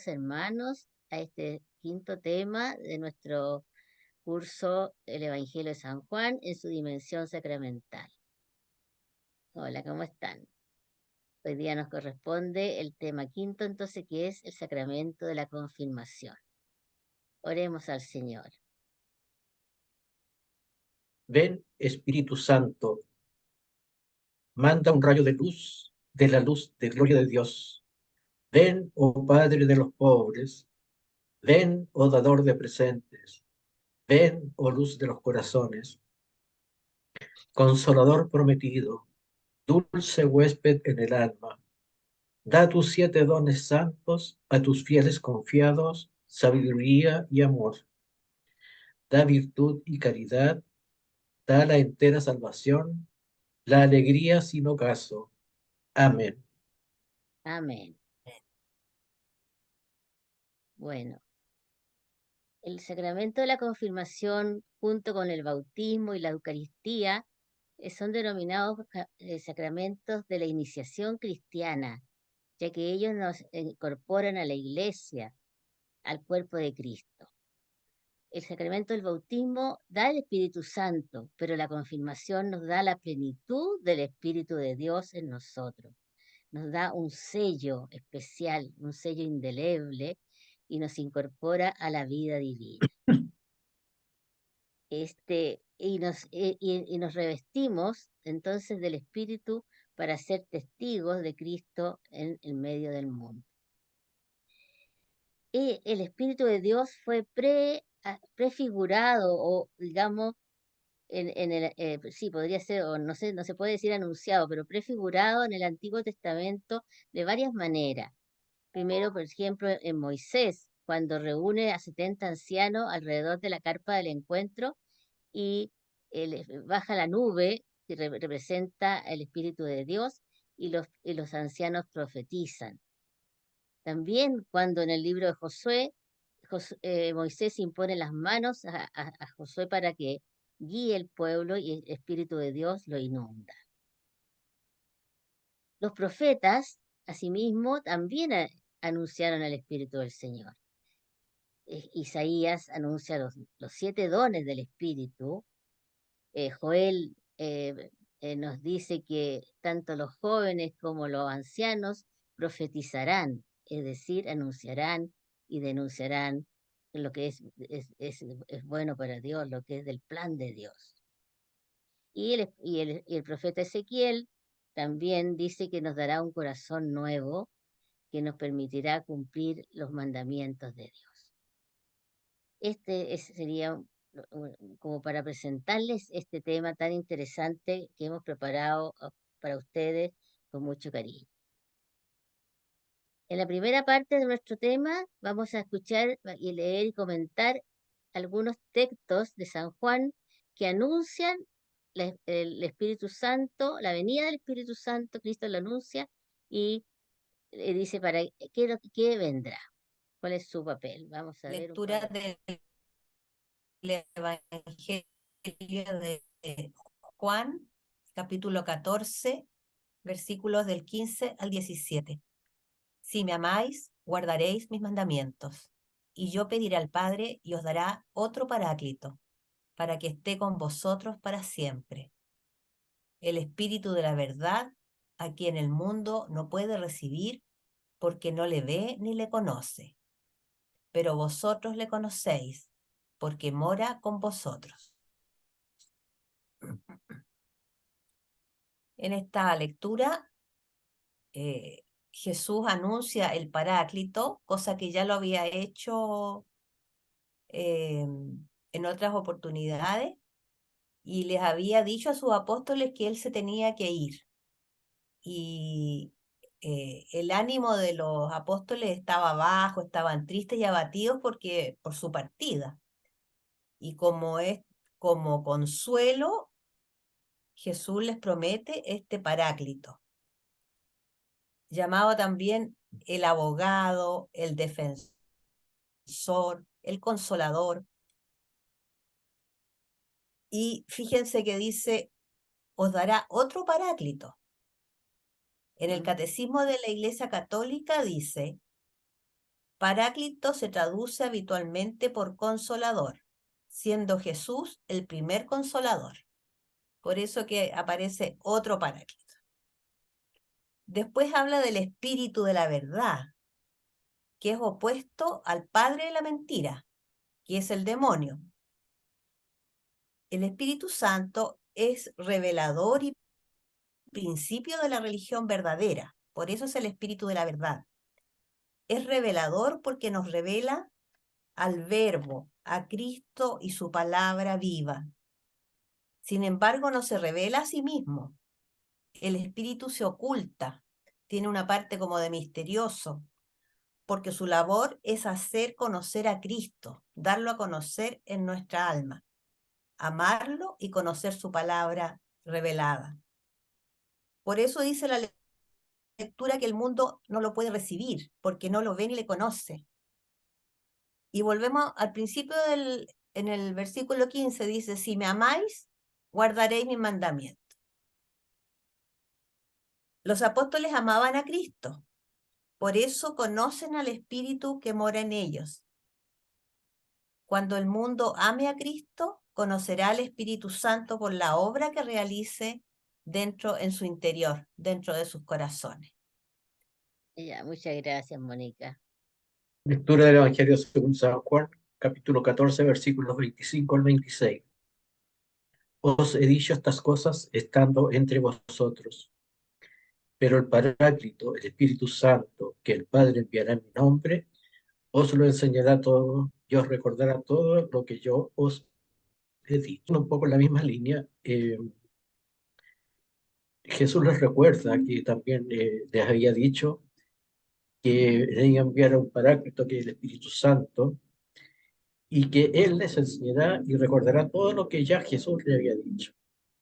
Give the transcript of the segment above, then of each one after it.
Bienvenidos, hermanos, a este quinto tema de nuestro curso El Evangelio de San Juan en su dimensión sacramental. Hola, ¿cómo están? Hoy día nos corresponde el tema quinto, entonces, que es el sacramento de la confirmación. Oremos al Señor. Ven, Espíritu Santo, manda un rayo de luz, de la luz de gloria de Dios. Ven, oh Padre de los pobres, ven, oh dador de presentes, ven, oh luz de los corazones, consolador prometido, dulce huésped en el alma. Da tus 7 dones santos a tus fieles confiados, sabiduría y amor. Da virtud y caridad, da la entera salvación, la alegría sin ocaso. Amén. Amén. Bueno, el sacramento de la confirmación, junto con el bautismo y la Eucaristía, son denominados sacramentos de la iniciación cristiana, ya que ellos nos incorporan a la Iglesia, al cuerpo de Cristo. El sacramento del bautismo da el Espíritu Santo, pero la confirmación nos da la plenitud del Espíritu de Dios en nosotros. Nos da un sello especial, un sello indeleble, y nos incorpora a la vida divina. Y nos revestimos entonces del Espíritu para ser testigos de Cristo en el medio del mundo. Y el Espíritu de Dios fue prefigurado, o digamos, sí, podría ser, o no sé, no se puede decir anunciado, pero prefigurado en el Antiguo Testamento de varias maneras. Primero, por ejemplo, en Moisés, cuando reúne a 70 ancianos alrededor de la carpa del encuentro y baja la nube que representa el Espíritu de Dios, y los ancianos profetizan. También cuando en el libro de Josué, Moisés impone las manos a Josué para que guíe el pueblo, y el Espíritu de Dios lo inunda. Los profetas, asimismo, también anunciaron el Espíritu del Señor. Isaías anuncia los 7 dones del Espíritu. Joel nos dice que tanto los jóvenes como los ancianos profetizarán, es decir, anunciarán y denunciarán lo que es bueno para Dios, lo que es del plan de Dios. Y el profeta Ezequiel también dice que nos dará un corazón nuevo que nos permitirá cumplir los mandamientos de Dios. Sería como para presentarles este tema tan interesante que hemos preparado para ustedes con mucho cariño. En la primera parte de nuestro tema vamos a escuchar y leer y comentar algunos textos de San Juan que anuncian el Espíritu Santo, la venida del Espíritu Santo. Cristo lo anuncia y dice para qué vendrá, cuál es su papel. Vamos a ver un par Lectura de... del Evangelio de Juan, capítulo 14, versículos del 15 al 17. Si me amáis, guardaréis mis mandamientos, y yo pediré al Padre y os dará otro Paráclito, para que esté con vosotros para siempre. El Espíritu de la verdad, a quien el mundo no puede recibir, porque no le ve ni le conoce. Pero vosotros le conocéis, porque mora con vosotros. En esta lectura, Jesús anuncia el Paráclito, cosa que ya lo había hecho en otras oportunidades, y les había dicho a sus apóstoles que él se tenía que ir. Y el ánimo de los apóstoles estaba bajo, estaban tristes y abatidos por su partida. Y como consuelo, Jesús les promete este Paráclito, llamado también el abogado, el defensor, el consolador. Y fíjense que dice, os dará otro Paráclito. En el Catecismo de la Iglesia Católica dice Paráclito se traduce habitualmente por consolador, siendo Jesús el primer consolador. Por eso que aparece otro Paráclito. Después habla del espíritu de la verdad, que es opuesto al padre de la mentira, que es el demonio. El Espíritu Santo es revelador y principio de la religión verdadera. Por eso es el espíritu de la verdad. Es revelador porque nos revela al Verbo, a Cristo y su palabra viva. Sin embargo, no se revela a sí mismo. El espíritu se oculta, tiene una parte como de misterioso, porque su labor es hacer conocer a Cristo, darlo a conocer en nuestra alma, amarlo y conocer su palabra revelada. Por eso dice la lectura que el mundo no lo puede recibir, porque no lo ve ni le conoce. Y volvemos al principio en el versículo 15, dice, si me amáis, guardaréis mis mandamientos. Los apóstoles amaban a Cristo, por eso conocen al Espíritu que mora en ellos. Cuando el mundo ame a Cristo, conocerá al Espíritu Santo por la obra que realice dentro en su interior, dentro de sus corazones. Ya, muchas gracias, Mónica. Lectura del Evangelio según San Juan, capítulo 14, versículos 25 al 26. Os he dicho estas cosas estando entre vosotros, pero el Paráclito, el Espíritu Santo, que el Padre enviará en mi nombre, os lo enseñará todo y os recordará todo lo que yo os he dicho. Un poco en la misma línea, Jesús les recuerda que también les había dicho que le iba a enviar a un Paráclito, que es el Espíritu Santo, y que Él les enseñará y recordará todo lo que ya Jesús le había dicho.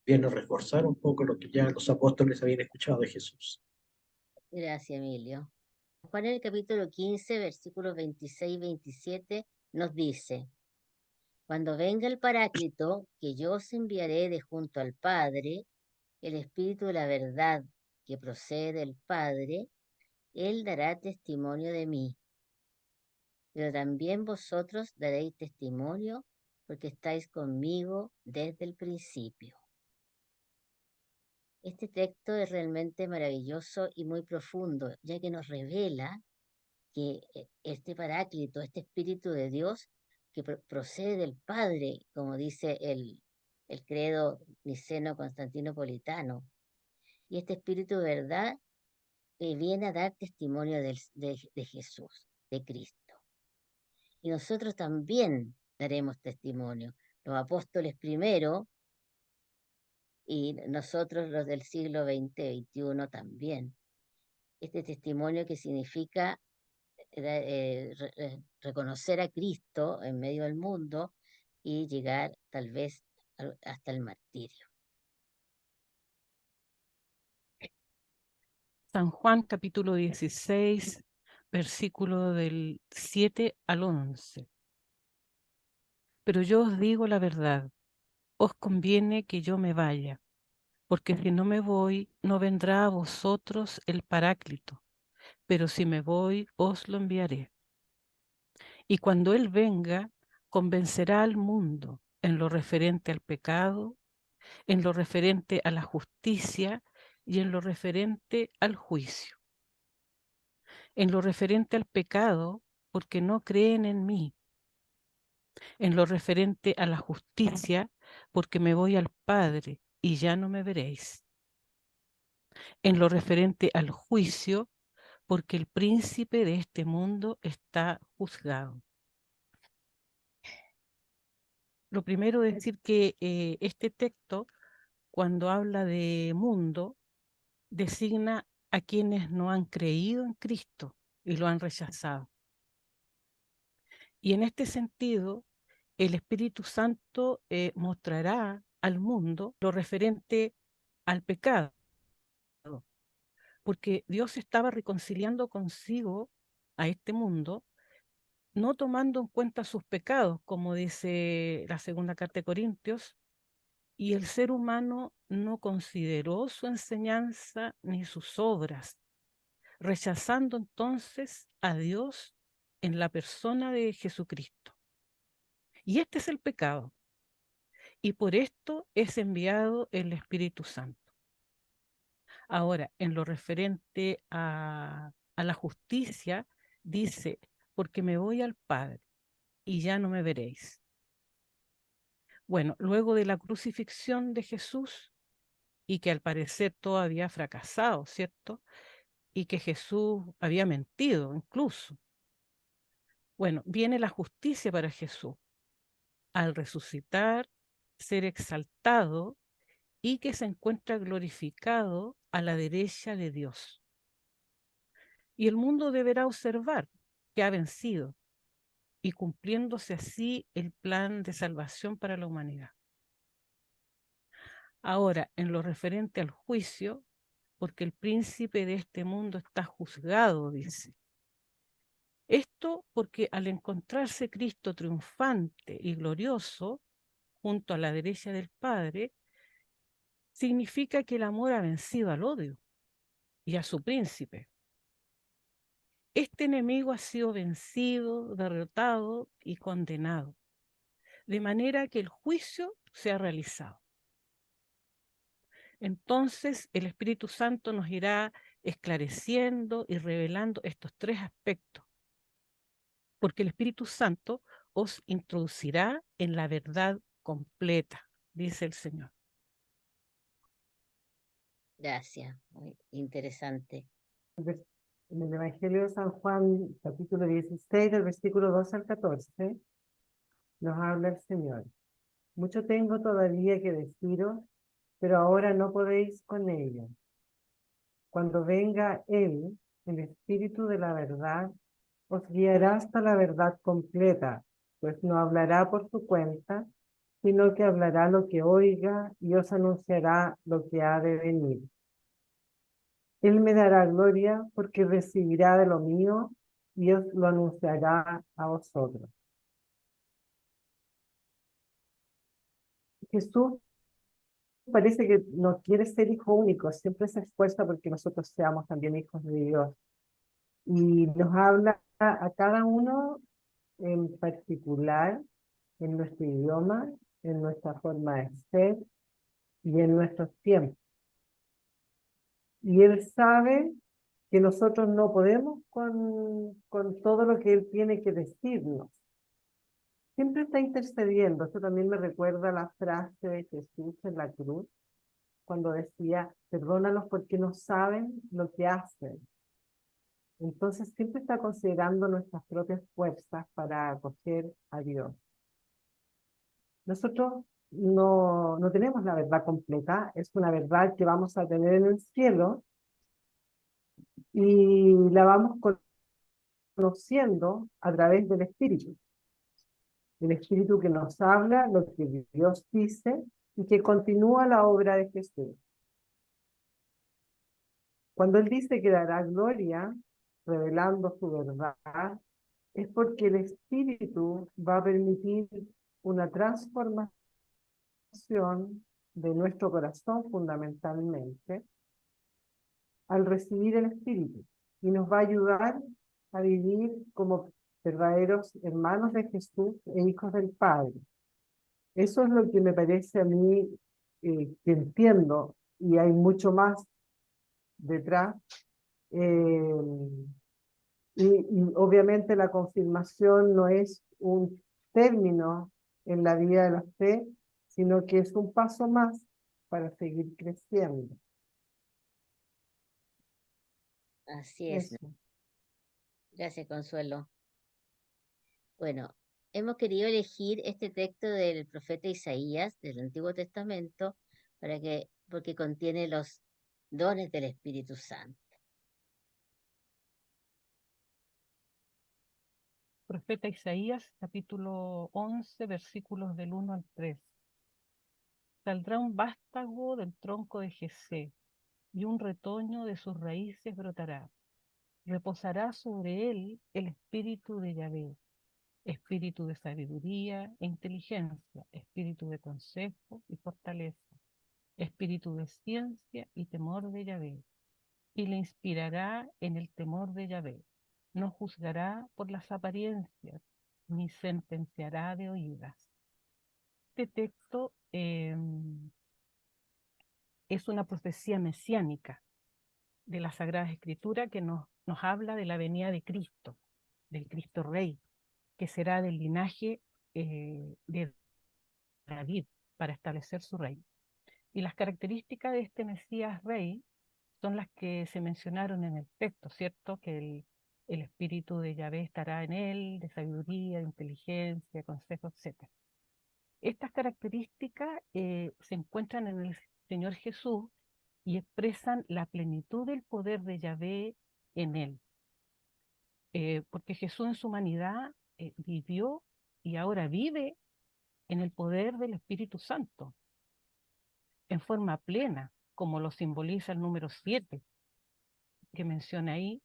Viene a reforzar un poco lo que ya los apóstoles habían escuchado de Jesús. Gracias, Emilio. Juan en el capítulo 15, versículos 26 y 27 nos dice, cuando venga el Paráclito, que yo os enviaré de junto al Padre, el Espíritu de la verdad que procede del Padre, Él dará testimonio de mí. Pero también vosotros daréis testimonio porque estáis conmigo desde el principio. Este texto es realmente maravilloso y muy profundo, ya que nos revela que este Paráclito, este Espíritu de Dios, que procede del Padre, como dice el credo niceno-constantinopolitano, y este Espíritu de verdad viene a dar testimonio de Jesús, de Cristo. Y nosotros también daremos testimonio. Los apóstoles primero y nosotros los del siglo XX, XXI también. Este testimonio que significa reconocer a Cristo en medio del mundo y llegar tal vez hasta el martirio. San Juan capítulo 16, versículo del 7 al 11. Pero yo os digo la verdad, os conviene que yo me vaya, porque si no me voy, no vendrá a vosotros el Paráclito, pero si me voy, os lo enviaré. Y cuando Él venga, convencerá al mundo en lo referente al pecado, en lo referente a la justicia y en lo referente al juicio. En lo referente al pecado, porque no creen en mí. En lo referente a la justicia, porque me voy al Padre y ya no me veréis. En lo referente al juicio, porque el príncipe de este mundo está juzgado. Lo primero es decir que este texto, cuando habla de mundo, designa a quienes no han creído en Cristo y lo han rechazado. Y en este sentido, el Espíritu Santo mostrará al mundo lo referente al pecado, porque Dios estaba reconciliando consigo a este mundo, no tomando en cuenta sus pecados, como dice la segunda carta de Corintios, y el ser humano no consideró su enseñanza ni sus obras, rechazando entonces a Dios en la persona de Jesucristo. Y este es el pecado. Y por esto es enviado el Espíritu Santo. Ahora, en lo referente a la justicia, dice, porque me voy al Padre y ya no me veréis. Bueno, luego de la crucifixión de Jesús, y que al parecer todo había fracasado, ¿cierto? Y que Jesús había mentido incluso. Bueno, viene la justicia para Jesús al resucitar, ser exaltado y que se encuentra glorificado a la derecha de Dios. Y el mundo deberá observar que ha vencido y cumpliéndose así el plan de salvación para la humanidad. Ahora, en lo referente al juicio, porque el príncipe de este mundo está juzgado, dice. Esto porque al encontrarse Cristo triunfante y glorioso junto a la derecha del Padre, significa que el amor ha vencido al odio y a su príncipe. Este enemigo ha sido vencido, derrotado y condenado, de manera que el juicio se ha realizado. Entonces el Espíritu Santo nos irá esclareciendo y revelando estos tres aspectos, porque el Espíritu Santo os introducirá en la verdad completa, dice el Señor. Gracias, muy interesante. En el Evangelio de San Juan, capítulo 16, del versículo 2 al 14, nos habla el Señor. Mucho tengo todavía que deciros, pero ahora no podéis con ello. Cuando venga Él, el Espíritu de la verdad, os guiará hasta la verdad completa, pues no hablará por su cuenta, sino que hablará lo que oiga y os anunciará lo que ha de venir. Él me dará gloria porque recibirá de lo mío y os lo anunciará a vosotros. Jesús parece que no quiere ser hijo único, siempre se esfuerza porque nosotros seamos también hijos de Dios. Y nos habla a cada uno en particular, en nuestro idioma, en nuestra forma de ser y en nuestros tiempos. Y Él sabe que nosotros no podemos con todo lo que Él tiene que decirnos. Siempre está intercediendo. Esto también me recuerda la frase de Jesús en la cruz, cuando decía, perdónalos porque no saben lo que hacen. Entonces siempre está considerando nuestras propias fuerzas para acoger a Dios. Nosotros no tenemos la verdad completa, es una verdad que vamos a tener en el cielo y la vamos conociendo a través del Espíritu. El Espíritu que nos habla lo que Dios dice y que continúa la obra de Jesús. Cuando Él dice que dará gloria, revelando su verdad, es porque el Espíritu va a permitir una transformación de nuestro corazón fundamentalmente al recibir el Espíritu y nos va a ayudar a vivir como verdaderos hermanos de Jesús e hijos del Padre. Eso es lo que me parece a mí que entiendo, y hay mucho más detrás. Y obviamente la confirmación no es un término en la vida de la fe, sino que es un paso más para seguir creciendo. Así es. Eso. Gracias, Consuelo. Bueno, hemos querido elegir este texto del profeta Isaías del Antiguo Testamento porque contiene los dones del Espíritu Santo. Profeta Isaías, capítulo 11, versículos del 1 al 3. Saldrá un vástago del tronco de Jesé, y un retoño de sus raíces brotará. Reposará sobre él el espíritu de Yahvé, espíritu de sabiduría e inteligencia, espíritu de consejo y fortaleza, espíritu de ciencia y temor de Yahvé, y le inspirará en el temor de Yahvé. no juzgará por las apariencias, ni sentenciará de oídas. Este texto es una profecía mesiánica de la Sagrada Escritura que nos habla de la venida de Cristo, del Cristo Rey, que será del linaje de David para establecer su reino. Y las características de este Mesías Rey son las que se mencionaron en el texto, ¿cierto? Que el espíritu de Yahvé estará en él, de sabiduría, de inteligencia, consejo, etc. Estas características se encuentran en el Señor Jesús y expresan la plenitud del poder de Yahvé en él. Porque Jesús en su humanidad vivió y ahora vive en el poder del Espíritu Santo, en forma plena, como lo simboliza el número 7 que menciona ahí,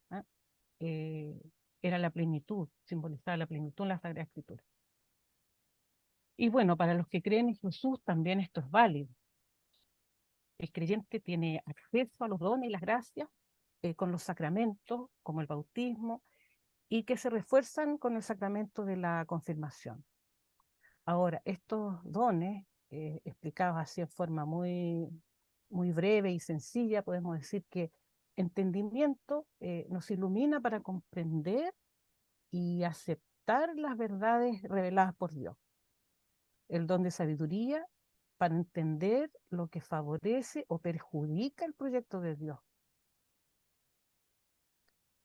era la plenitud, simbolizaba la plenitud en la Sagrada Escritura. Y bueno, para los que creen en Jesús también esto es válido. El creyente tiene acceso a los dones y las gracias con los sacramentos, como el bautismo, y que se refuerzan con el sacramento de la confirmación. Ahora, estos dones, explicados así en forma muy breve y sencilla, podemos decir que entendimiento nos ilumina para comprender y aceptar las verdades reveladas por Dios. El don de sabiduría para entender lo que favorece o perjudica el proyecto de Dios.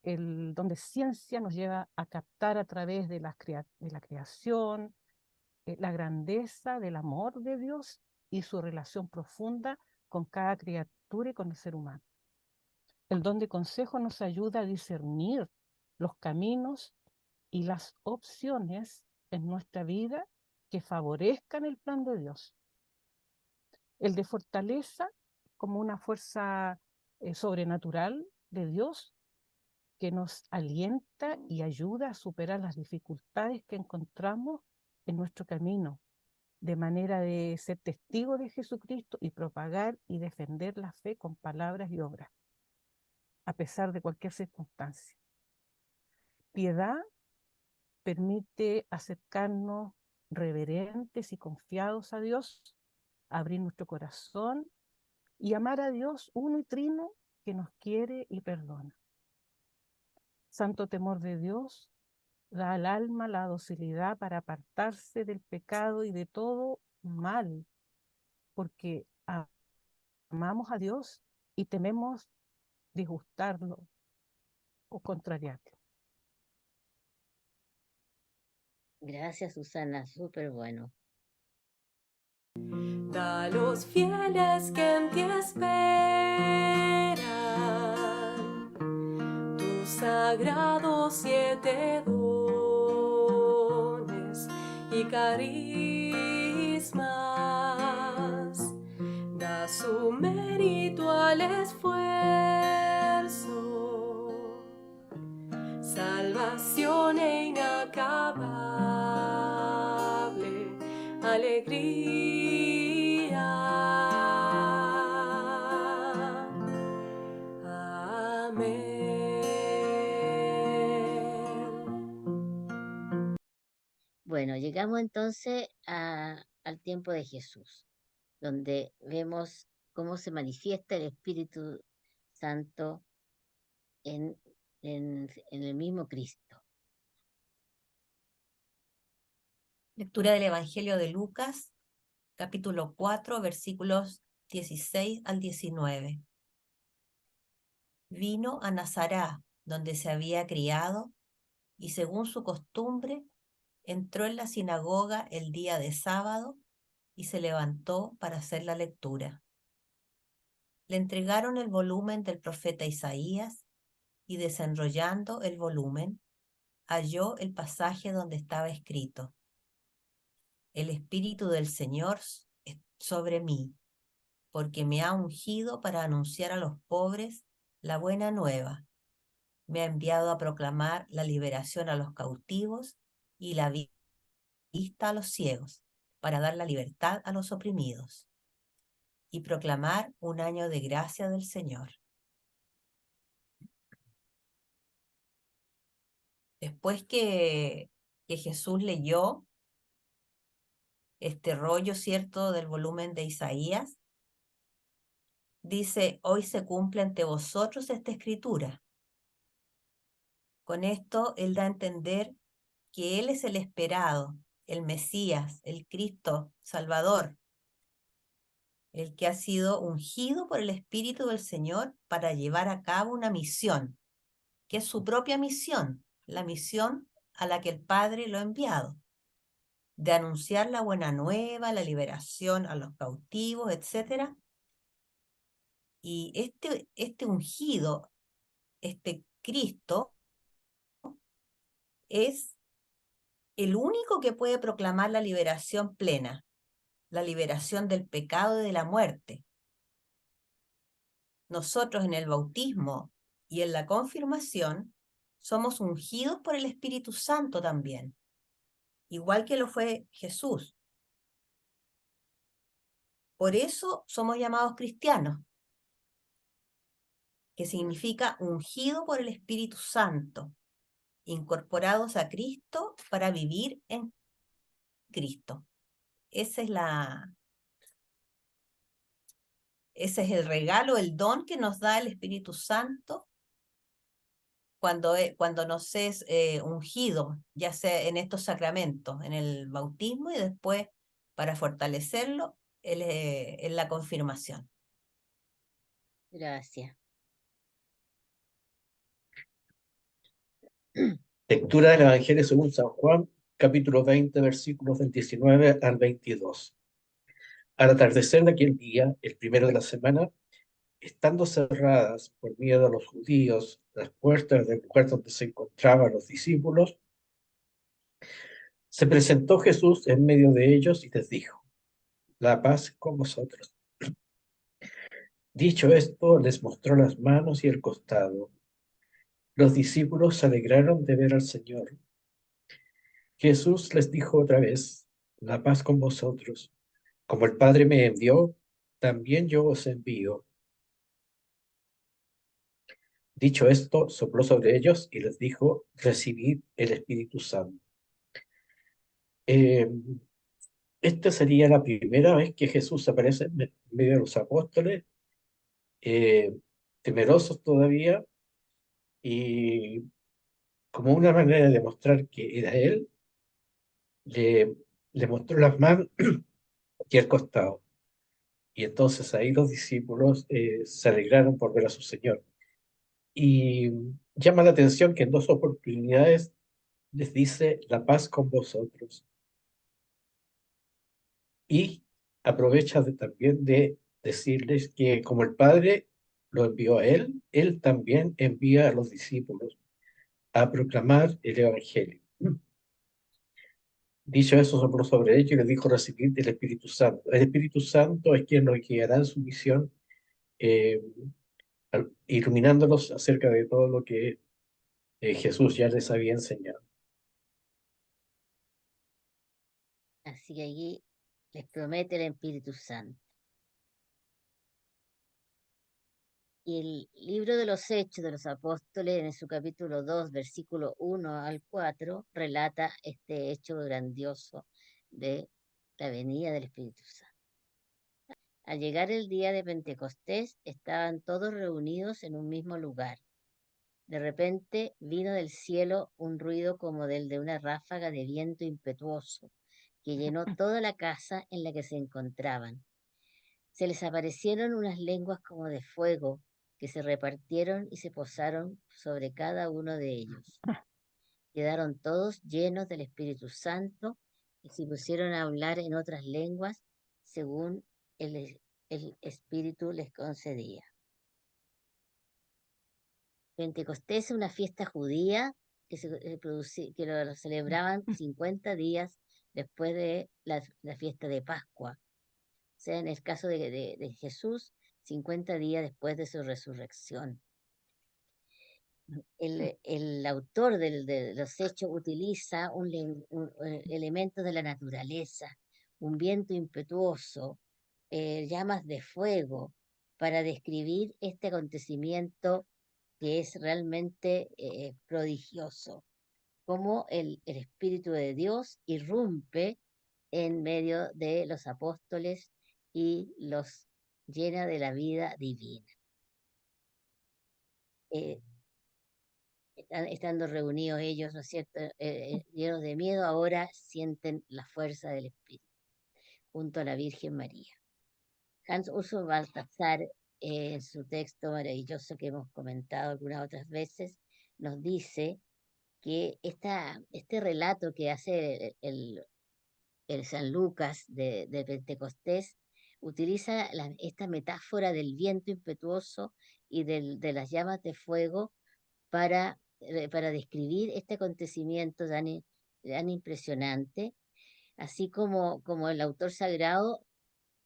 El don de ciencia nos lleva a captar a través de la creación la grandeza del amor de Dios y su relación profunda con cada criatura y con el ser humano. El don de consejo nos ayuda a discernir los caminos y las opciones en nuestra vida que favorezcan el plan de Dios. El de fortaleza como una fuerza sobrenatural de Dios que nos alienta y ayuda a superar las dificultades que encontramos en nuestro camino, de manera de ser testigo de Jesucristo y propagar y defender la fe con palabras y obras, a pesar de cualquier circunstancia. Piedad permite acercarnos reverentes y confiados a Dios, abrir nuestro corazón y amar a Dios uno y trino que nos quiere y perdona. Santo temor de Dios da al alma la docilidad para apartarse del pecado y de todo mal, porque amamos a Dios y tememos disgustarlo o contrariarlo. Gracias, Susana, súper bueno. Da a los fieles que en ti esperan tus sagrados 7 dones y carismas. Da su mérito al esfuerzo, salvación e inacabable alegría. Amén. Bueno, llegamos entonces al tiempo de Jesús, donde vemos cómo se manifiesta el Espíritu Santo en el mismo Cristo. Lectura del Evangelio de Lucas, capítulo 4, versículos 16 al 19. Vino a Nazaret, donde se había criado, y según su costumbre, entró en la sinagoga el día de sábado y se levantó para hacer la lectura. Le entregaron el volumen del profeta Isaías y desenrollando el volumen, halló el pasaje donde estaba escrito: El Espíritu del Señor es sobre mí, porque me ha ungido para anunciar a los pobres la buena nueva. Me ha enviado a proclamar la liberación a los cautivos y la vista a los ciegos, para dar la libertad a los oprimidos y proclamar un año de gracia del Señor. después que Jesús leyó este rollo, ¿cierto?, del volumen de Isaías, dice, hoy se cumple ante vosotros esta escritura. Con esto, él da a entender que él es el esperado, el Mesías, el Cristo Salvador, el que ha sido ungido por el Espíritu del Señor para llevar a cabo una misión, que es su propia misión, la misión a la que el Padre lo ha enviado, de anunciar la buena nueva, la liberación a los cautivos, etc. Y este ungido, este Cristo, es el único que puede proclamar la liberación plena, la liberación del pecado y de la muerte. Nosotros en el bautismo y en la confirmación somos ungidos por el Espíritu Santo también, igual que lo fue Jesús. Por eso somos llamados cristianos, que significa ungido por el Espíritu Santo, incorporados a Cristo para vivir en Cristo. Ese es el regalo, el don que nos da el Espíritu Santo cuando nos es ungido, ya sea en estos sacramentos, en el bautismo y después para fortalecerlo en la confirmación. Gracias. Lectura del Evangelio según San Juan, capítulo 20, versículos del 19 al 22. Al atardecer de aquel día, el primero de la semana, estando cerradas por miedo a los judíos las puertas del lugar donde se encontraban los discípulos, se presentó Jesús en medio de ellos y les dijo, la paz con vosotros. Dicho esto, les mostró las manos y el costado. Los discípulos se alegraron de ver al Señor. Jesús les dijo otra vez, la paz con vosotros. Como el Padre me envió, también yo os envío. Dicho esto, sopló sobre ellos y les dijo, recibid el Espíritu Santo. Eh, Esta sería la primera vez que Jesús aparece en medio de los apóstoles, eh, temerosos todavía, y como una manera de demostrar que era Él, le, le mostró las manos y el costado. Y entonces ahí los discípulos se alegraron por ver a su Señor. Y llama la atención que en dos oportunidades les dice la paz con vosotros. Y aprovecha también de decirles que como el Padre lo envió a él, él también envía a los discípulos a proclamar el Evangelio. Dicho eso, sopló sobre ellos y les dijo recibir el Espíritu Santo. El Espíritu Santo es quien los guiará en su misión, eh, iluminándolos acerca de todo lo que Jesús ya les había enseñado. Así que allí les promete el Espíritu Santo. Y el libro de los Hechos de los Apóstoles, en su capítulo 2, versículo 1 al 4, relata este hecho grandioso de la venida del Espíritu Santo. Al llegar el día de Pentecostés, estaban todos reunidos en un mismo lugar. De repente vino del cielo un ruido como del de una ráfaga de viento impetuoso, que llenó toda la casa en la que se encontraban. Se les aparecieron unas lenguas como de fuego, que se repartieron y se posaron sobre cada uno de ellos. Quedaron todos llenos del Espíritu Santo y se pusieron a hablar en otras lenguas según el Espíritu les concedía. Pentecostés es una fiesta judía que lo celebraban 50 días después de la fiesta de Pascua. O sea, en el caso de Jesús, 50 días después de su resurrección. El autor de los Hechos utiliza elementos de la naturaleza, un viento impetuoso, llamas de fuego, para describir este acontecimiento que es realmente prodigioso. cómo el Espíritu de Dios irrumpe en medio de los apóstoles y los llena de la vida divina. Eh, Estando reunidos ellos, ¿no es cierto? Llenos de miedo, ahora sienten la fuerza del Espíritu, junto a la Virgen María. Hans Urs Balthasar, en su texto maravilloso que hemos comentado algunas otras veces, nos dice que este relato que hace el San Lucas de Pentecostés utiliza esta metáfora del viento impetuoso y de las llamas de fuego para describir este acontecimiento tan impresionante, así como el autor sagrado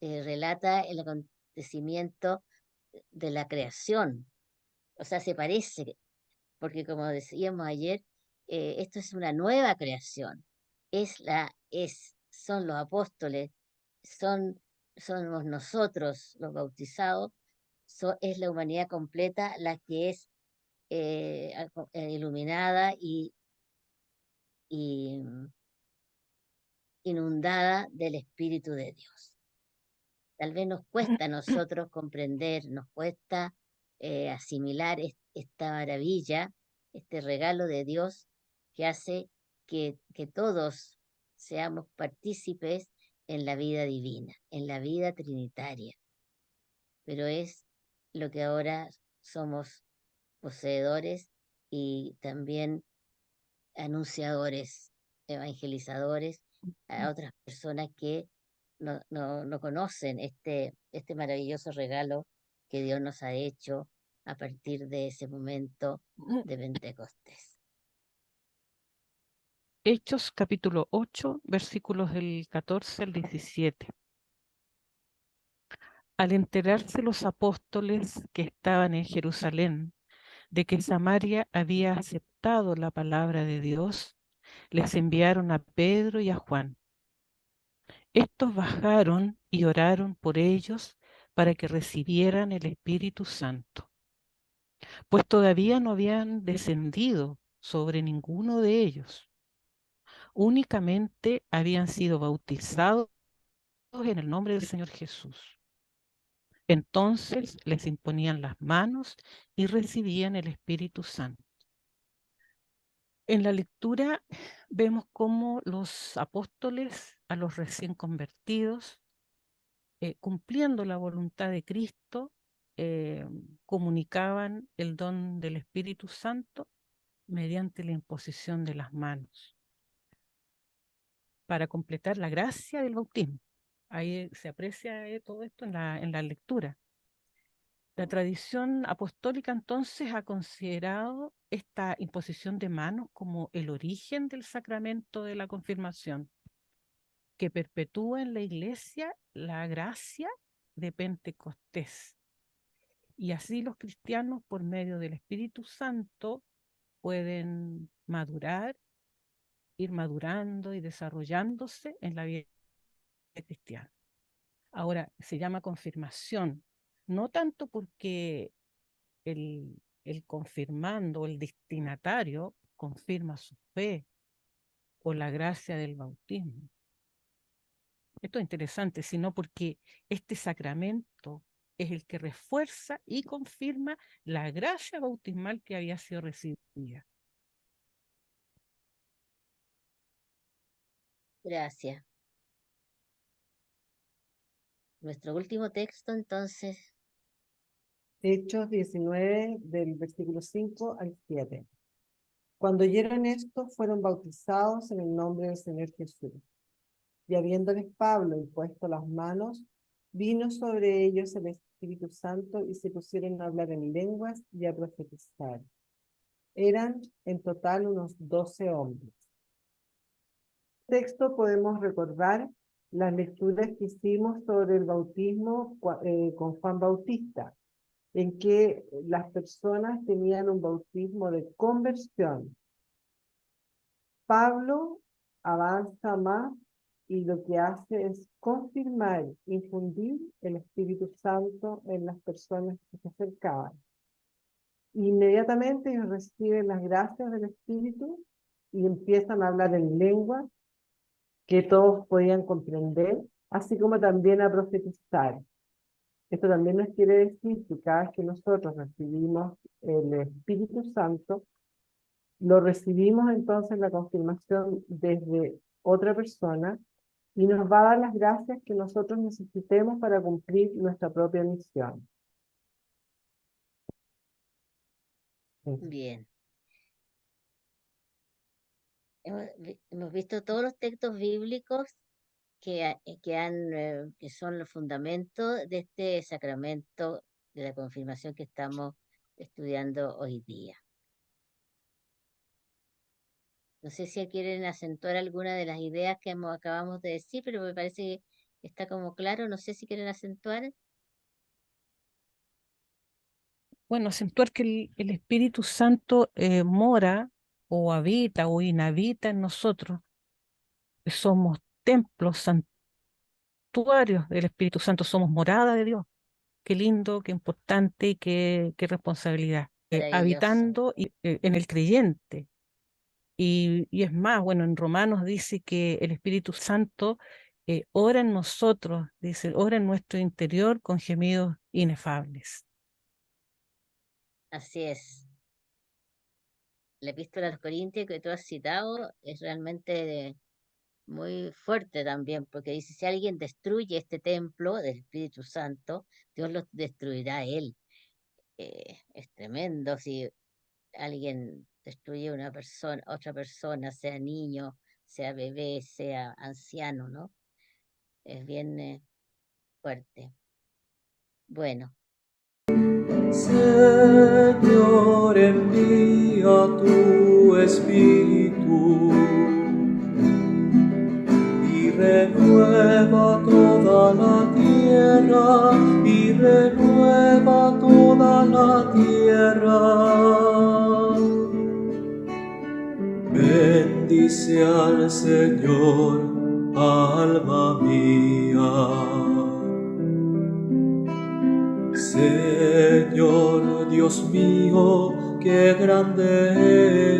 relata el acontecimiento de la creación. O sea, se parece, porque como decíamos ayer, esto es una nueva creación. Son los apóstoles, somos nosotros los bautizados, es la humanidad completa la que es iluminada y inundada del Espíritu de Dios. Tal vez nos cuesta a nosotros comprender, nos cuesta asimilar esta maravilla, este regalo de Dios que hace que todos seamos partícipes en la vida divina, en la vida trinitaria. Pero es lo que ahora somos poseedores y también anunciadores, evangelizadores a otras personas que no conocen este maravilloso regalo que Dios nos ha hecho a partir de ese momento de Pentecostés. Hechos capítulo 8, versículos del 14 al 17. Al enterarse los apóstoles que estaban en Jerusalén de que Samaria había aceptado la palabra de Dios, les enviaron a Pedro y a Juan. Estos bajaron y oraron por ellos para que recibieran el Espíritu Santo, pues todavía no habían descendido sobre ninguno de ellos. Únicamente habían sido bautizados en el nombre del Señor Jesús. Entonces les imponían las manos y recibían el Espíritu Santo. En la lectura vemos cómo los apóstoles a los recién convertidos, cumpliendo la voluntad de Cristo, comunicaban el don del Espíritu Santo mediante la imposición de las manos para completar la gracia del bautismo. Ahí se aprecia todo esto en la lectura. La tradición apostólica entonces ha considerado esta imposición de manos como el origen del sacramento de la confirmación, que perpetúa en la Iglesia la gracia de Pentecostés. Y así los cristianos, por medio del Espíritu Santo, pueden madurar, ir madurando y desarrollándose en la vida cristiana. Ahora, se llama confirmación, no tanto porque el confirmando, el destinatario, confirma su fe o la gracia del bautismo. Esto es interesante, sino porque este sacramento es el que refuerza y confirma la gracia bautismal que había sido recibida. Gracias. Nuestro último texto, entonces, Hechos 19, del versículo 5 al 7. Cuando oyeron esto, fueron bautizados en el nombre del Señor Jesús. Y habiéndoles Pablo impuesto las manos, vino sobre ellos el Espíritu Santo y se pusieron a hablar en lenguas y a profetizar. Eran en total unos 12 hombres. En este texto podemos recordar las lecturas que hicimos sobre el bautismo con Juan Bautista, en que las personas tenían un bautismo de conversión. Pablo avanza más y lo que hace es confirmar, infundir el Espíritu Santo en las personas que se acercaban. Inmediatamente ellos reciben las gracias del Espíritu y empiezan a hablar en lengua que todos podían comprender, así como también a profetizar. Esto también nos quiere decir que cada vez que nosotros recibimos el Espíritu Santo, lo recibimos entonces la confirmación desde otra persona y nos va a dar las gracias que nosotros necesitemos para cumplir nuestra propia misión. Bien. Hemos visto todos los textos bíblicos que son los fundamentos de este sacramento de la confirmación que estamos estudiando hoy día. No sé si quieren acentuar alguna de las ideas que acabamos de decir, pero me parece que está como claro. No sé si quieren acentuar. Bueno, acentuar que el Espíritu Santo mora o habita o inhabita en nosotros, que somos templos, santuarios del Espíritu Santo, somos morada de Dios. Qué lindo, qué importante y qué responsabilidad. Maravilloso. Habitando en el creyente. Y es más, bueno, en Romanos dice que el Espíritu Santo ora en nosotros, dice, ora en nuestro interior con gemidos inefables. Así es. La epístola a los Corintios que tú has citado es realmente muy fuerte también, porque dice, si alguien destruye este templo del Espíritu Santo, Dios lo destruirá a él. Es tremendo si alguien destruye una persona, otra persona, sea niño, sea bebé, sea anciano, ¿no? Es bien fuerte. Bueno, Señor, envía tu Espíritu y renueva toda la tierra, y renueva toda la tierra. Bendice al Señor, alma mía. Señor Dios mío, qué grande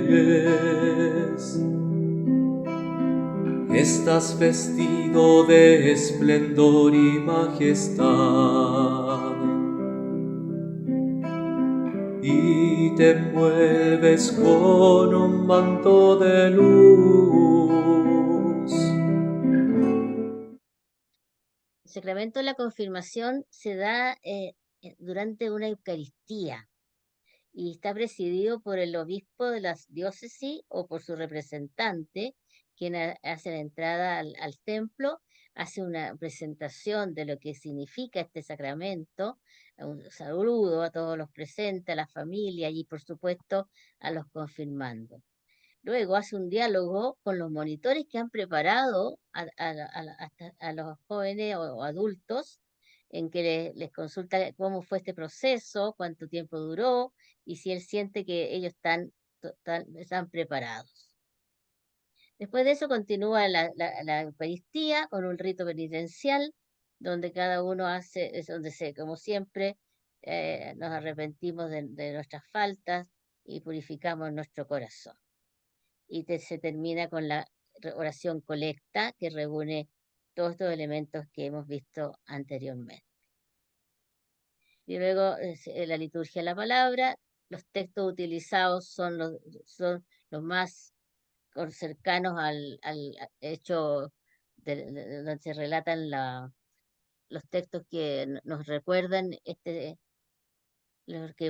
eres. Estás vestido de esplendor y majestad, y te envuelves con un manto de luz. el sacramento de la confirmación se da durante una Eucaristía y está presidido por el obispo de la diócesis o por su representante, quien hace la entrada al templo, hace una presentación de lo que significa este sacramento, un saludo a todos los presentes, a la familia y por supuesto a los confirmandos. Luego hace un diálogo con los monitores que han preparado a los jóvenes o adultos, en que les consulta cómo fue este proceso, cuánto tiempo duró y si él siente que ellos están preparados. Después de eso continúa la Eucaristía con un rito penitencial, donde cada uno hace, es donde como siempre, nos arrepentimos de nuestras faltas y purificamos nuestro corazón. Y se termina con la oración colecta que reúne todos estos elementos que hemos visto anteriormente. Y luego la liturgia de la palabra, los textos utilizados son los más cercanos al hecho donde se relatan los textos que nos recuerdan lo que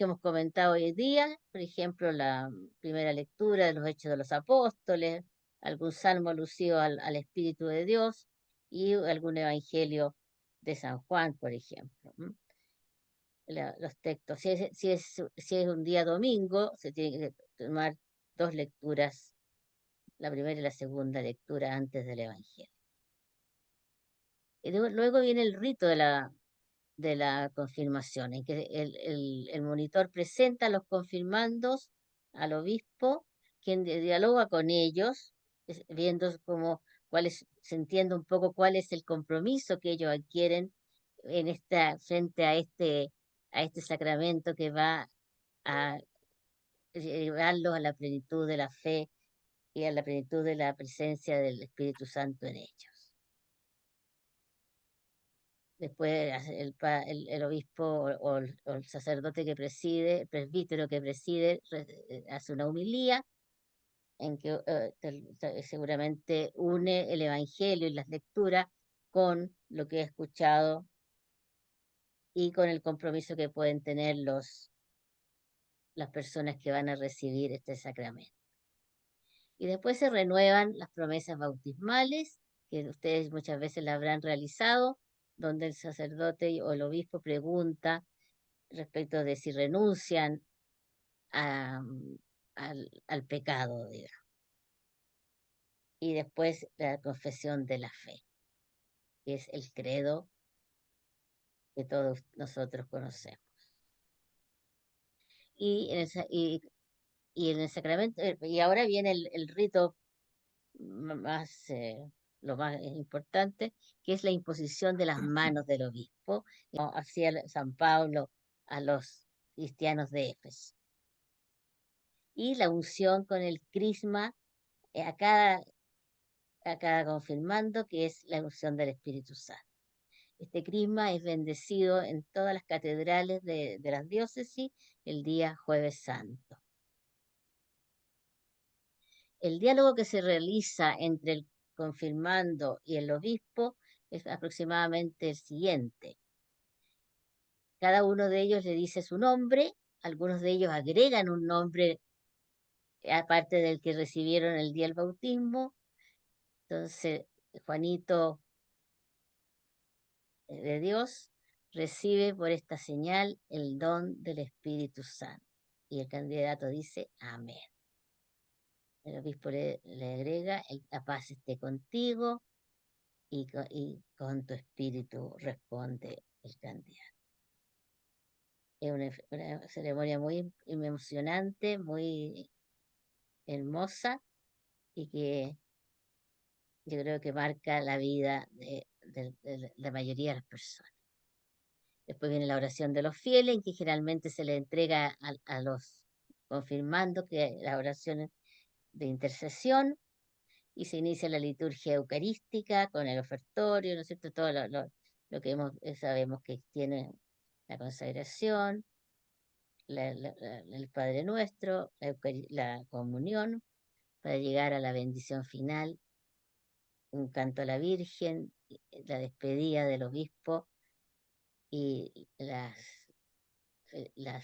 hemos comentado hoy día, por ejemplo, la primera lectura de los Hechos de los Apóstoles, algún salmo alusivo al Espíritu de Dios y algún evangelio de San Juan, por ejemplo. Los textos. Si es un día domingo, se tiene que tomar dos lecturas, la primera y la segunda lectura antes del evangelio. Y luego viene el rito de la confirmación, en que el monitor presenta a los confirmandos al obispo, quien dialoga con ellos, viendo sintiendo un poco cuál es el compromiso que ellos adquieren frente a este sacramento que va a llevarlos a la plenitud de la fe y a la plenitud de la presencia del Espíritu Santo en ellos. Después el obispo o el sacerdote que preside, el presbítero que preside, hace una homilía en que seguramente une el Evangelio y las lecturas con lo que he escuchado y con el compromiso que pueden tener las personas que van a recibir este sacramento. Y después se renuevan las promesas bautismales, que ustedes muchas veces la habrán realizado, donde el sacerdote o el obispo pregunta respecto de si renuncian al pecado, digamos. Y después la confesión de la fe, que es el credo que todos nosotros conocemos. Y en el sacramento, y ahora viene el rito más, lo más importante, que es la imposición de las manos del obispo, como hacía San Pablo a los cristianos de Éfeso. Y la unción con el crisma a cada confirmando, que es la unción del Espíritu Santo. Este crisma es bendecido en todas las catedrales de las diócesis el día Jueves Santo. El diálogo que se realiza entre el confirmando y el obispo es aproximadamente el siguiente. Cada uno de ellos le dice su nombre, algunos de ellos agregan un nombre aparte del que recibieron el día del bautismo. Entonces, Juanito de Dios recibe por esta señal el don del Espíritu Santo. Y el candidato dice amén. El obispo le agrega, la paz esté contigo, y con tu espíritu responde el candidato. Es una ceremonia muy emocionante, muy hermosa, y que yo creo que marca la vida de la mayoría de las personas. Después viene la oración de los fieles, en que generalmente se le entrega a los confirmandos, que la oración de intercesión, y se inicia la liturgia eucarística con el ofertorio, ¿no es cierto? Todo lo que sabemos que tiene la consagración, el Padre Nuestro, la comunión, para llegar a la bendición final, un canto a la Virgen, la despedida del obispo y las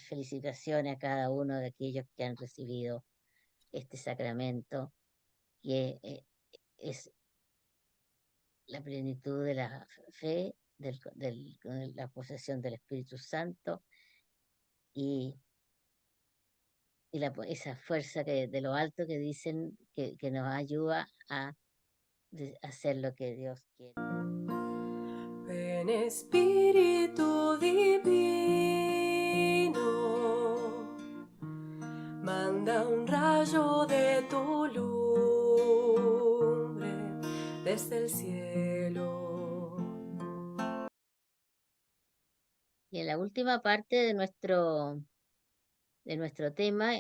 felicitaciones a cada uno de aquellos que han recibido este sacramento, que es la plenitud de la fe, con la posesión del Espíritu Santo y esa fuerza de lo alto que dicen que nos ayuda a hacer lo que Dios quiere. Ven Espíritu Divino, manda un rayo de tu lumbre desde el cielo. Y en la última parte de nuestro tema,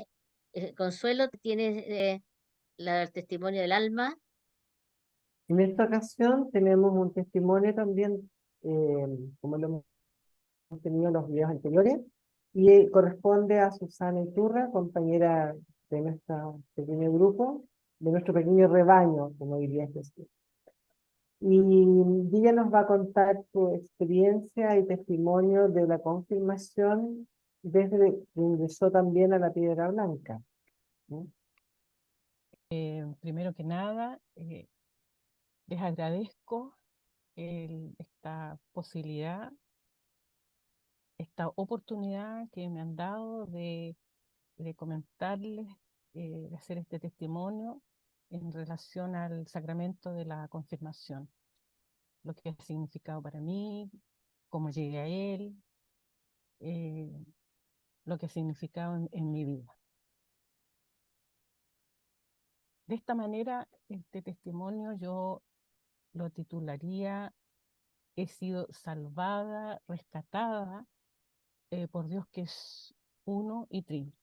Consuelo, tienes el testimonio del alma. En esta ocasión tenemos un testimonio también, como lo hemos tenido en los videos anteriores, y corresponde a Susana Iturra, compañera de nuestro pequeño grupo, de nuestro pequeño rebaño, como diría Jesús. Y ella nos va a contar su experiencia y testimonio de la confirmación desde que ingresó también a la Piedra Blanca, ¿no? Primero que nada, les agradezco esta posibilidad, esta oportunidad que me han dado de comentarles, de hacer este testimonio en relación al sacramento de la confirmación, lo que ha significado para mí, cómo llegué a él, lo que ha significado en mi vida. De esta manera, este testimonio yo lo titularía: he sido salvada, rescatada por Dios, que es uno y trino.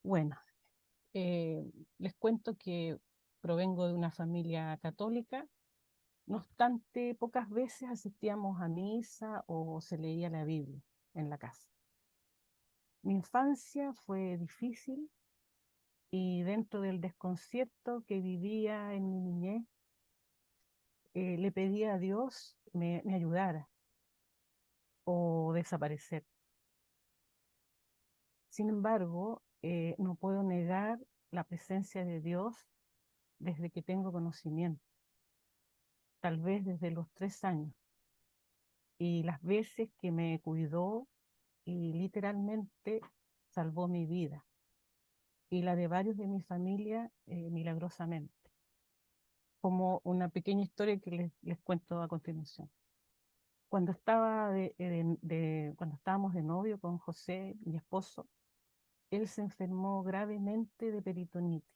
Bueno, les cuento que provengo de una familia católica, no obstante, pocas veces asistíamos a misa o se leía la Biblia en la casa. Mi infancia fue difícil y dentro del desconcierto que vivía en mi niñez, le pedí a Dios me ayudara o desaparecer. Sin embargo, no puedo negar la presencia de Dios desde que tengo conocimiento, tal vez desde los 3 años, y las veces que me cuidó y literalmente salvó mi vida y la de varios de mi familia milagrosamente, como una pequeña historia que les cuento a continuación. Cuando cuando estábamos de novio con José, mi esposo, él se enfermó gravemente de peritonitis.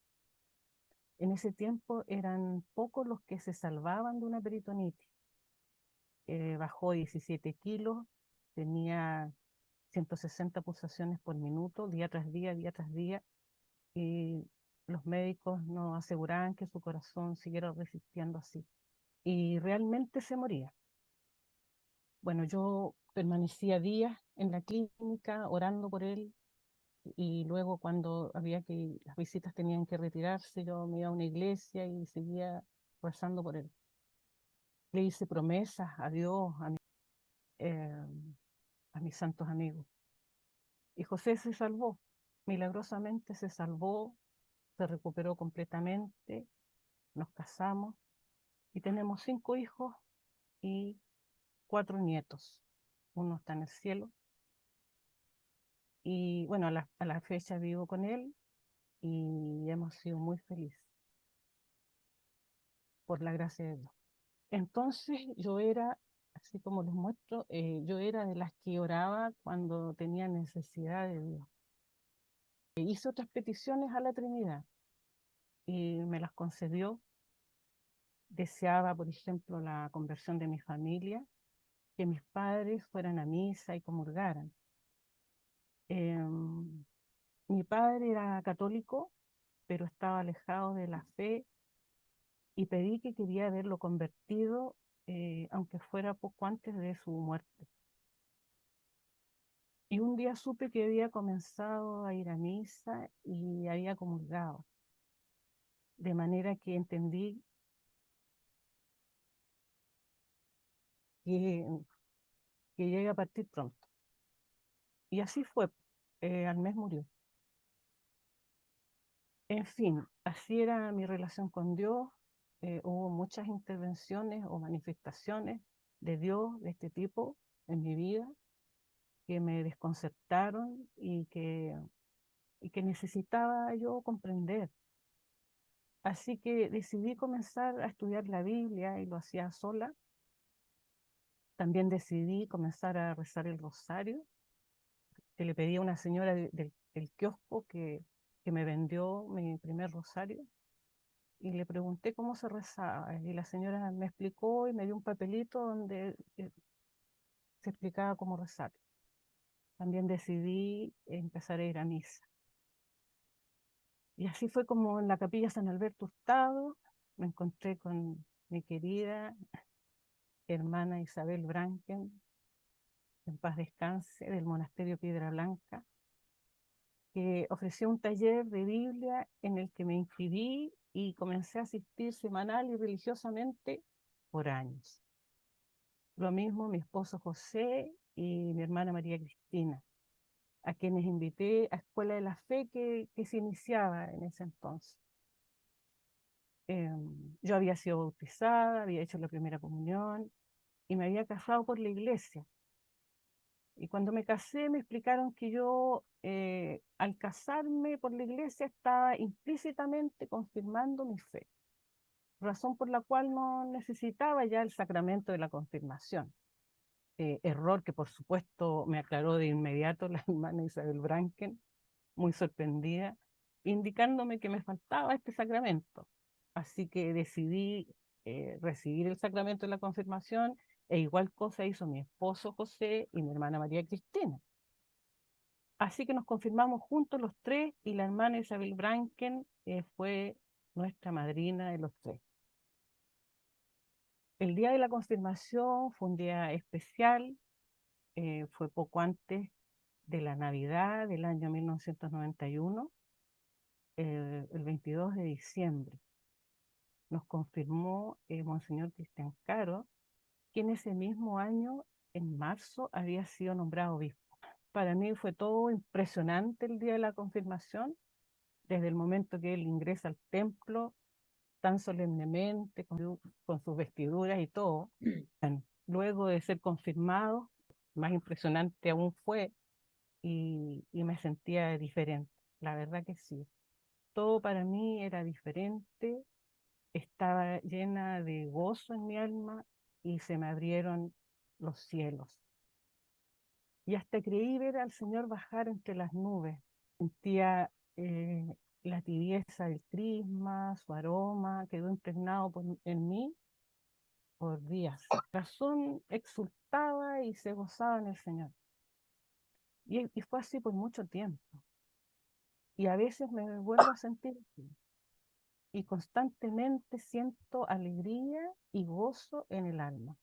En ese tiempo eran pocos los que se salvaban de una peritonitis. Bajó 17 kilos, tenía 160 pulsaciones por minuto, día tras día, y los médicos nos aseguraban que su corazón siguiera resistiendo así. Y realmente se moría. Bueno, yo permanecía días en la clínica orando por él, y luego cuando las visitas tenían que retirarse, yo me iba a una iglesia y seguía rezando por él. Le hice promesas a Dios, eh, a mis santos amigos. Y José se salvó, milagrosamente se salvó, se recuperó completamente, nos casamos y tenemos 5 hijos y 4 nietos. Uno está en el cielo y bueno, a la fecha vivo con él y hemos sido muy felices por la gracia de Dios. Entonces yo era, así como les muestro, yo era de las que oraba cuando tenía necesidad de Dios. Hice otras peticiones a la Trinidad y me las concedió. Deseaba, por ejemplo, la conversión de mi familia, que mis padres fueran a misa y comulgaran. Mi padre era católico, pero estaba alejado de la fe y pedí que quería verlo convertido, aunque fuera poco antes de su muerte. Y un día supe que había comenzado a ir a misa y había comulgado, de manera que entendí que, que llega a partir pronto. Y así fue, al mes murió. En fin, así era mi relación con Dios. Hubo muchas intervenciones o manifestaciones de Dios de este tipo en mi vida que me desconcertaron y que necesitaba yo comprender. Así que decidí comenzar a estudiar la Biblia y lo hacía sola. También decidí comenzar a rezar el rosario, que le pedí a una señora del kiosco que me vendió mi primer rosario. Y le pregunté cómo se rezaba. Y la señora me explicó y me dio un papelito donde se explicaba cómo rezar. También decidí empezar a ir a misa. Y así fue como en la capilla San Alberto Hurtado me encontré con mi querida hermana Isabel Branken, en paz descanse, del monasterio Piedra Blanca, que ofreció un taller de Biblia en el que me inscribí y comencé a asistir semanal y religiosamente por años. Lo mismo mi esposo José y mi hermana María Cristina, a quienes invité a Escuela de la Fe que se iniciaba en ese entonces. Yo había sido bautizada, había hecho la primera comunión y me había casado por la iglesia. Y cuando me casé me explicaron que yo, al casarme por la iglesia, estaba implícitamente confirmando mi fe, razón por la cual no necesitaba ya el sacramento de la confirmación. Error que por supuesto me aclaró de inmediato la hermana Isabel Branken, muy sorprendida, indicándome que me faltaba este sacramento. Así que decidí recibir el sacramento de la confirmación, e igual cosa hizo mi esposo José y mi hermana María Cristina. Así que nos confirmamos juntos los tres y la hermana Isabel Branken fue nuestra madrina de los tres. El día de la confirmación fue un día especial, fue poco antes de la Navidad del año 1991, el 22 de diciembre. Nos confirmó Monseñor Cristian Caro, que en ese mismo año, en marzo, había sido nombrado obispo. Para mí fue todo impresionante el día de la confirmación, desde el momento que él ingresa al templo, tan solemnemente, con sus vestiduras y todo. Bueno, luego de ser confirmado, más impresionante aún fue, y me sentía diferente, la verdad que sí. Todo para mí era diferente, estaba llena de gozo en mi alma y se me abrieron los cielos. Y hasta creí ver al Señor bajar entre las nubes. Sentía la tibieza del crisma, su aroma quedó impregnado en mí por días. Mi corazón exultaba y se gozaba en el Señor. Y fue así por mucho tiempo. Y a veces me vuelvo a sentir así. Y constantemente siento alegría y gozo en el alma.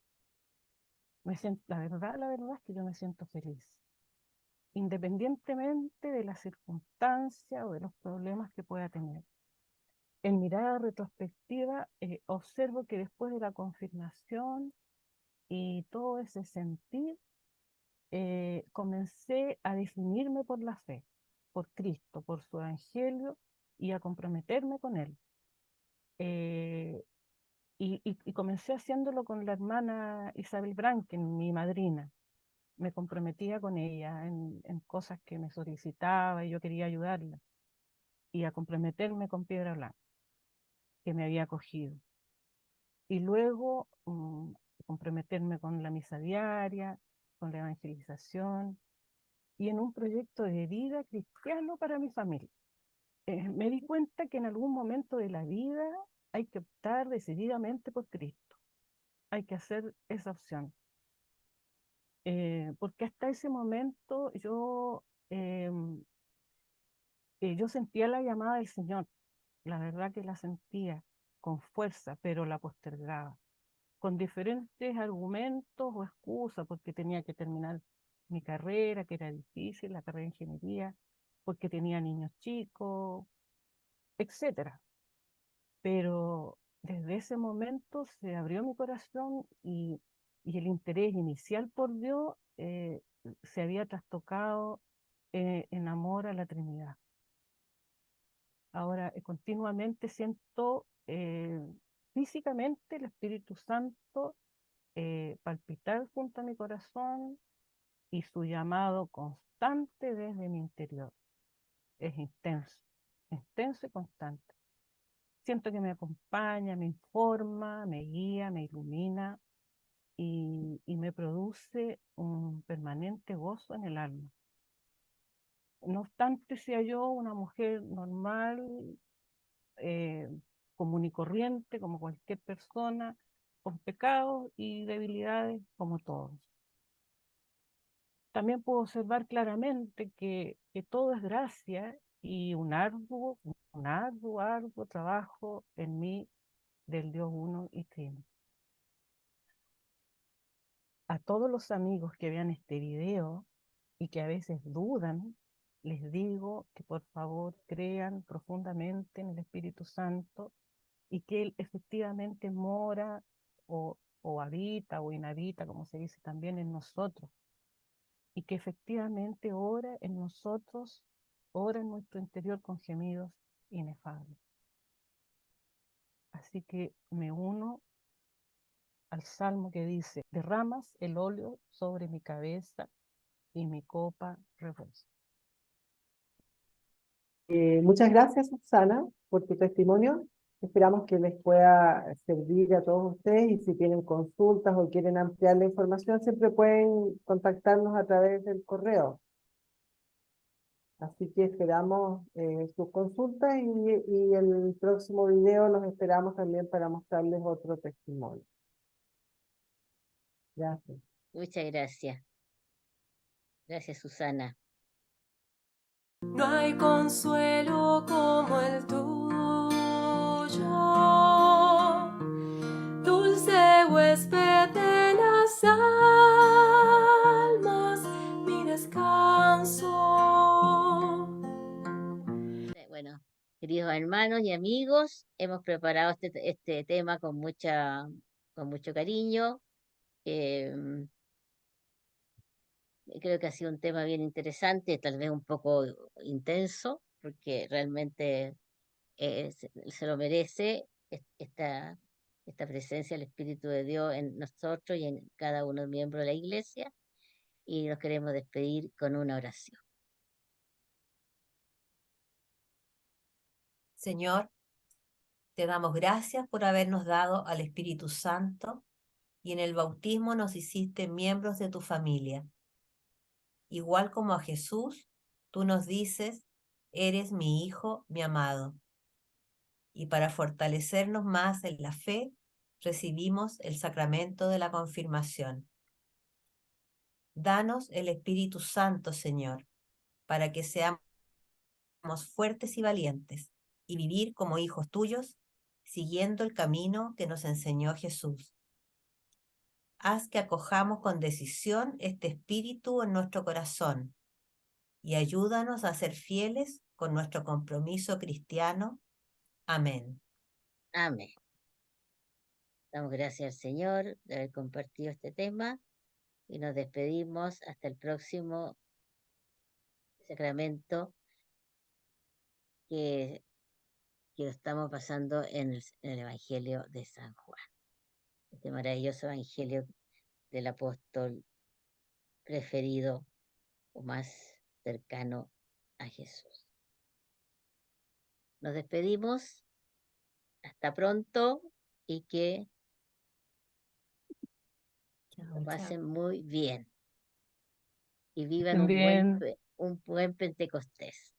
La verdad es que yo me siento feliz, independientemente de las circunstancias o de los problemas que pueda tener. En mirada retrospectiva, observo que después de la confirmación y todo ese sentir, comencé a definirme por la fe, por Cristo, por su evangelio y a comprometerme con él. Y comencé haciéndolo con la hermana Isabel Branken, mi madrina. Me comprometía con ella en cosas que me solicitaba y yo quería ayudarla. Y a comprometerme con Piedra Blanca, que me había acogido. Y luego comprometerme con la misa diaria, con la evangelización y en un proyecto de vida cristiano para mi familia. Me di cuenta que en algún momento de la vida hay que optar decididamente por Cristo. Hay que hacer esa opción. Porque hasta ese momento yo sentía la llamada del Señor. La verdad que la sentía con fuerza, pero la postergaba, con diferentes argumentos o excusas, porque tenía que terminar mi carrera, que era difícil, la carrera de ingeniería, porque tenía niños chicos, etcétera. Pero desde ese momento se abrió mi corazón y el interés inicial por Dios se había trastocado en amor a la Trinidad. Ahora continuamente siento físicamente el Espíritu Santo palpitar junto a mi corazón y su llamado constante desde mi interior. Es intenso y constante. Siento que me acompaña, me informa, me guía, me ilumina y me produce un permanente gozo en el alma. No obstante, sea yo una mujer normal, común y corriente, como cualquier persona, con pecados y debilidades como todos. También puedo observar claramente que todo es gracia y un arduo trabajo en mí del Dios uno y trino. A todos los amigos que vean este video y que a veces dudan, les digo que por favor crean profundamente en el Espíritu Santo y que Él efectivamente mora o habita o inhabita, como se dice también, en nosotros. Y que efectivamente ora en nosotros, ora en nuestro interior con gemidos inefables. Así que me uno al salmo que dice: derramas el óleo sobre mi cabeza y mi copa rebosa. Muchas gracias, Susana, por tu testimonio. Esperamos que les pueda servir a todos ustedes y si tienen consultas o quieren ampliar la información, siempre pueden contactarnos a través del correo. Así que esperamos sus consultas y el próximo video los esperamos también para mostrarles otro testimonio. Gracias. Muchas gracias. Gracias, Susana. No hay consuelo como el tuyo. Bueno, queridos hermanos y amigos, hemos preparado este tema con mucho cariño. Em, Creo que ha sido un tema bien interesante, tal vez un poco intenso, porque realmente se lo merece esta presencia del Espíritu de Dios en nosotros y en cada uno de los miembros de la iglesia. Y nos queremos despedir con una oración. Señor, te damos gracias por habernos dado al Espíritu Santo y en el bautismo nos hiciste miembros de tu familia. Igual como a Jesús, tú nos dices, eres mi Hijo, mi amado. Y para fortalecernos más en la fe, recibimos el sacramento de la confirmación. Danos el Espíritu Santo, Señor, para que seamos fuertes y valientes y vivir como hijos tuyos, siguiendo el camino que nos enseñó Jesús. Haz que acojamos con decisión este espíritu en nuestro corazón y ayúdanos a ser fieles con nuestro compromiso cristiano. Amén. Amén. Damos gracias al Señor de haber compartido este tema y nos despedimos hasta el próximo sacramento que estamos pasando en el Evangelio de San Juan. Este maravilloso Evangelio del apóstol preferido o más cercano a Jesús. Nos despedimos, hasta pronto y que lo pasen muy bien y vivan Estén bien. un buen Pentecostés.